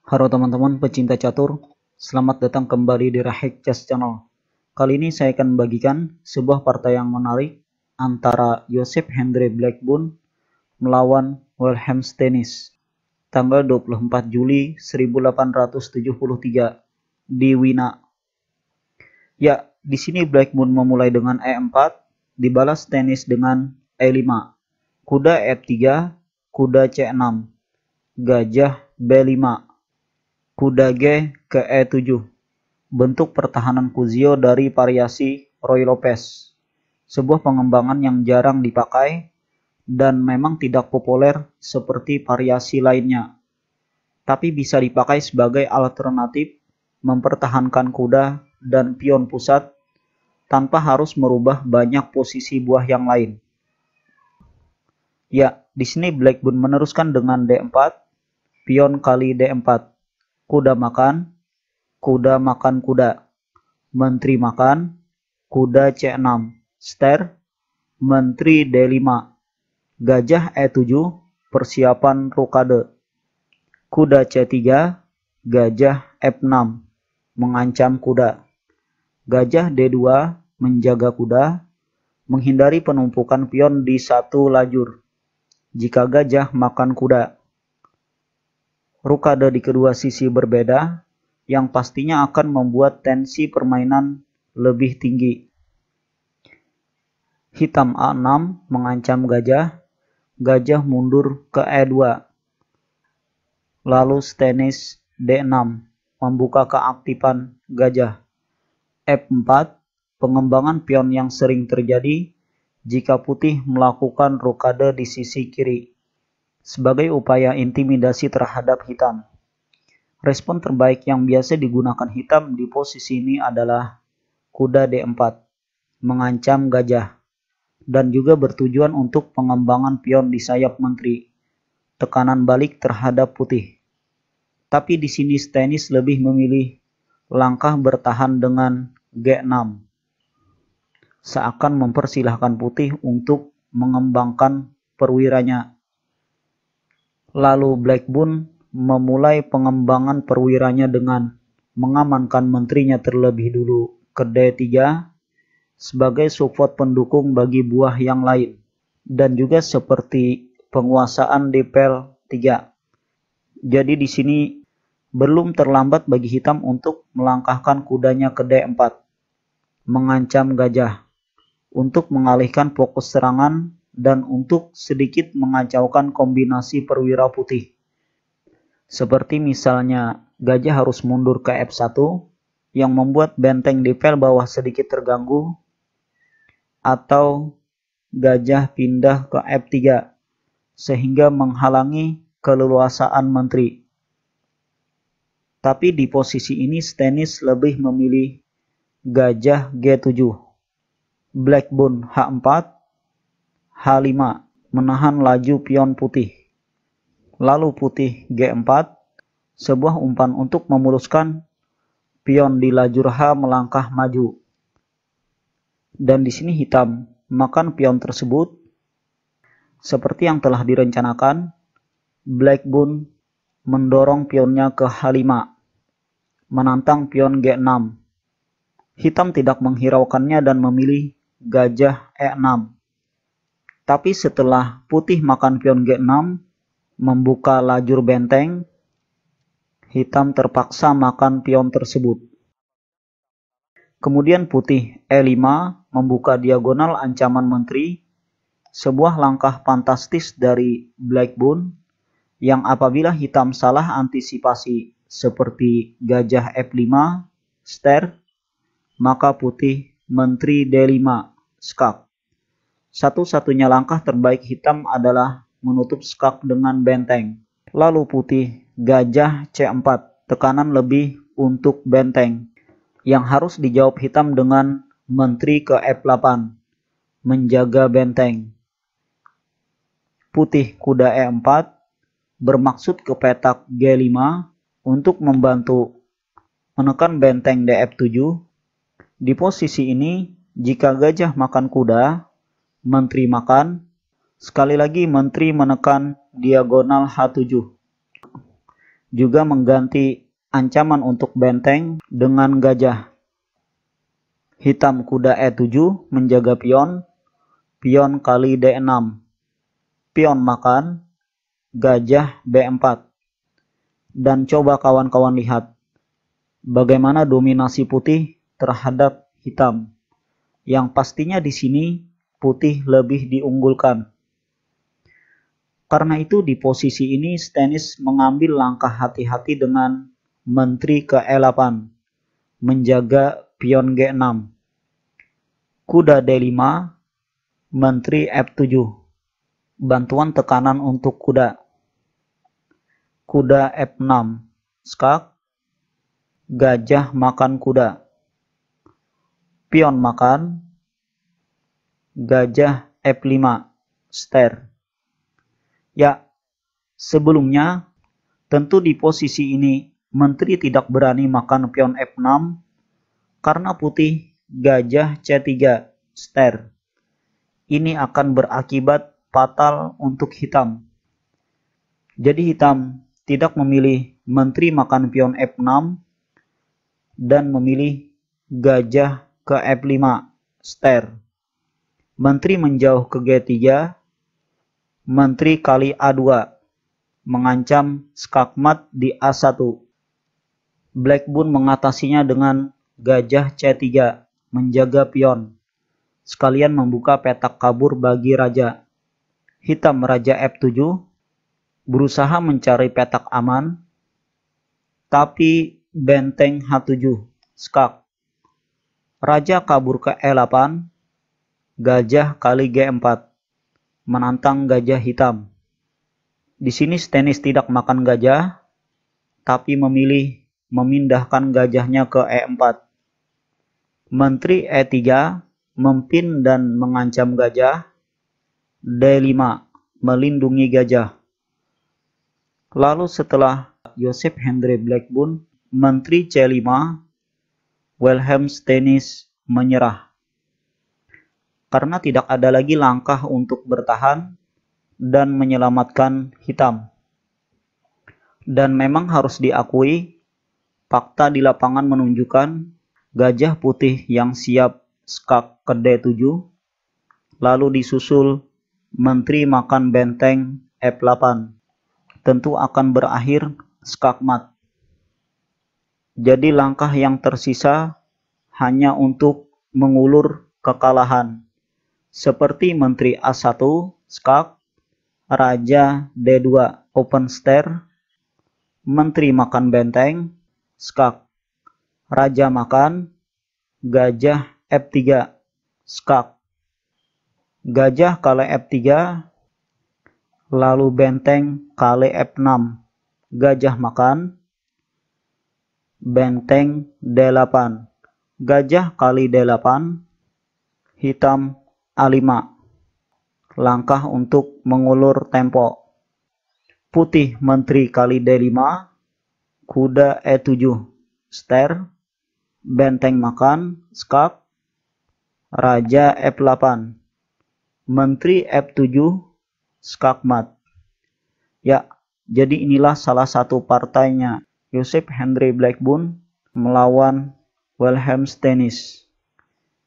Halo teman-teman pecinta catur, selamat datang kembali di Rahik Chess Channel. Kali ini saya akan membagikan sebuah partai yang menarik antara Joseph Hendry Blackburn melawan Wilhelm Stennis tanggal 24 Juli 1873 di Wina. Ya, di sini Blackburn memulai dengan E4, dibalas Stennis dengan E5, kuda F3, kuda C6, gajah B5, kuda G ke E7. Bentuk pertahanan Kuzio dari variasi Roy Lopez. Sebuah pengembangan yang jarang dipakai dan memang tidak populer seperti variasi lainnya. Tapi bisa dipakai sebagai alternatif mempertahankan kuda dan pion pusat tanpa harus merubah banyak posisi buah yang lain. Ya, di sini Blackburn meneruskan dengan D4, pion kali D4. Kuda makan kuda, menteri makan, kuda C6, ster, menteri D5, gajah E7, persiapan rokade, kuda C3, gajah F6, mengancam kuda, gajah D2, menjaga kuda, menghindari penumpukan pion di satu lajur, jika gajah makan kuda. Rokade di kedua sisi berbeda, yang pastinya akan membuat tensi permainan lebih tinggi. Hitam A6 mengancam gajah, gajah mundur ke E2. Lalu Stennis D6 membuka keaktifan gajah. F4 pengembangan pion yang sering terjadi jika putih melakukan rokade di sisi kiri sebagai upaya intimidasi terhadap hitam. Respon terbaik yang biasa digunakan hitam di posisi ini adalah kuda D4, mengancam gajah, dan juga bertujuan untuk pengembangan pion di sayap menteri, tekanan balik terhadap putih. Tapi di sini Stennis lebih memilih langkah bertahan dengan G6, seakan mempersilahkan putih untuk mengembangkan perwiranya. Lalu Blackburn memulai pengembangan perwiranya dengan mengamankan menterinya terlebih dulu ke D3 sebagai support pendukung bagi buah yang lain, dan juga seperti penguasaan di pel 3. Jadi di sini belum terlambat bagi hitam untuk melangkahkan kudanya ke D4, mengancam gajah, untuk mengalihkan fokus serangan dan untuk sedikit mengacaukan kombinasi perwira putih. Seperti misalnya gajah harus mundur ke F1 yang membuat benteng di pel bawah sedikit terganggu, atau gajah pindah ke F3 sehingga menghalangi keleluasaan menteri. Tapi di posisi ini Stennis lebih memilih gajah G7, Blackburn H4, H5 menahan laju pion putih. Lalu putih G4, sebuah umpan untuk memuluskan pion di lajur H melangkah maju. Dan di sini hitam makan pion tersebut. Seperti yang telah direncanakan, Blackburn mendorong pionnya ke H5, menantang pion G6. Hitam tidak menghiraukannya dan memilih gajah E6. Tapi setelah putih makan pion G6, membuka lajur benteng, hitam terpaksa makan pion tersebut. Kemudian putih E5 membuka diagonal ancaman menteri, sebuah langkah fantastis dari Blackburn yang apabila hitam salah antisipasi seperti gajah F5, ster, maka putih menteri D5, skak. Satu-satunya langkah terbaik hitam adalah menutup skak dengan benteng. Lalu putih gajah C4, tekanan lebih untuk benteng, yang harus dijawab hitam dengan menteri ke F8, menjaga benteng. Putih kuda E4 bermaksud ke petak G5 untuk membantu menekan benteng DF7. Di posisi ini, jika gajah makan kuda, menteri makan, sekali lagi menteri menekan diagonal H7. juga mengganti ancaman untuk benteng dengan gajah. Hitam kuda E7 menjaga pion, pion kali D6. Pion makan, gajah B4. Dan coba kawan-kawan lihat bagaimana dominasi putih terhadap hitam. Yang pastinya di sini putih lebih diunggulkan. Karena itu di posisi ini Stennis mengambil langkah hati-hati dengan menteri ke E8, menjaga pion G6. Kuda D5, menteri F7, bantuan tekanan untuk kuda. Kuda F6, skak, gajah makan kuda. Pion makan, gajah F5, ster. Ya, sebelumnya tentu di posisi ini menteri tidak berani makan pion F6 karena putih gajah C3, ster. Ini akan berakibat fatal untuk hitam. Jadi hitam tidak memilih menteri makan pion F6 dan memilih gajah ke F5, ster. Menteri menjauh ke G3, menteri kali A2, mengancam skakmat di A1. Blackburn mengatasinya dengan gajah C3, menjaga pion, sekalian membuka petak kabur bagi raja. Hitam raja F7, berusaha mencari petak aman, tapi benteng H7, skak. Raja kabur ke E8, gajah kali G4, menantang gajah hitam. Di sini Stennis tidak makan gajah, tapi memilih memindahkan gajahnya ke E4. Menteri E3 mempin dan mengancam gajah. D5 melindungi gajah. Lalu setelah Joseph Henry Blackburn, menteri C5, Wilhelm Stennis menyerah. Karena tidak ada lagi langkah untuk bertahan dan menyelamatkan hitam. Dan memang harus diakui, fakta di lapangan menunjukkan gajah putih yang siap skak ke D7, lalu disusul menteri makan benteng F8, tentu akan berakhir skakmat. Jadi langkah yang tersisa hanya untuk mengulur kekalahan. Seperti menteri A1, skak, raja D2, open ster, menteri makan benteng, skak, raja makan, gajah F3, skak, gajah kali F3, lalu benteng kali F6, gajah makan, benteng D8, gajah kali D8, hitam A5, langkah untuk mengulur tempo. Putih menteri kali D5, kuda E7, ster, benteng makan, skak, raja F8, menteri F7, skakmat. Ya, jadi inilah salah satu partainya Joseph Henry Blackburn melawan Wilhelm Stennis.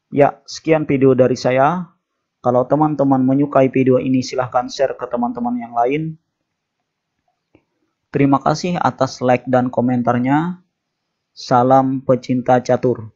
Ya, sekian video dari saya. Kalau teman-teman menyukai video ini silahkan share ke teman-teman yang lain. Terima kasih atas like dan komentarnya. Salam pecinta catur.